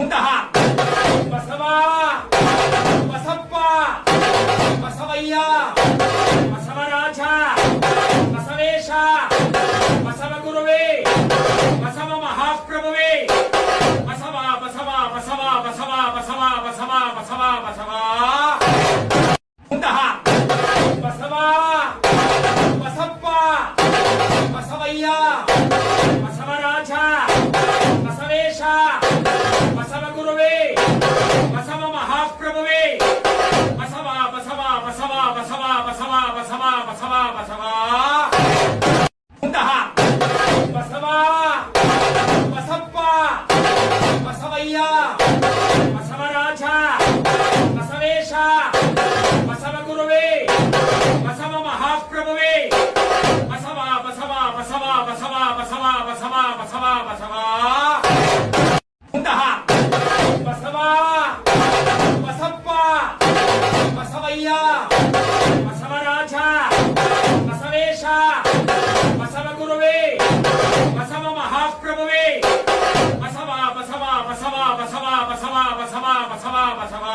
ಇಂತಹ ಬಸವ ಬಸಪ್ಪ ಬಸವಯ್ಯ ಬಸವರಾಜ ಬಸವೇಶ ಬಸವ ಗುರುವೇ ಬಸವ ಮಹಾಪ್ರಭುವೇ ಬಸವ ಬಸವ ಬಸವ ಬಸವ ಬಸವ ಬಸವ ಬಸವ ಬಸವ ಇಂತಹ ಬಸವ ಬಸಪ್ಪ ಬಸವಯ್ಯ ಬಸವರಾಜ ಬಸವೇಶ ಬಸವ ಗುರುವೇ ಬಸವ ಮಹಾಪ್ರಭುವೇ ಬಸವ ಬಸವ ಬಸವ ಬಸವ ಬಸವ ಬಸವ ಬಸವ ಬಸವ ಇಂತಹ ಬಸವ ಬಸಪ್ಪ ಬಸವಯ್ಯ ಬಸವರಾಜ ಬಸವೇಶ ಬಸವ ಗುರುವೇ ಬಸವ ಮಹಾಪ್ರಭುವೇ ಬಸವ ಬಸವ ಬಸವ ಬಸವ ಬಸವ ಬಸವ ಬಸವ ಬಸವ ಇಂತಹ ಬಸವ ಬಸಪ್ಪ ಬಸವಯ್ಯ ಬಸವರಾಜ ಬಸವೇಶ ಬಸವ ಗುರುವೇ ಬಸವ ಮಹಾಪ್ರಭುವೇ ಬಸವ ಬಸವ ಬಸವ ಬಸವ ಬಸವ ಬಸವ ಬಸವ ಬಸವ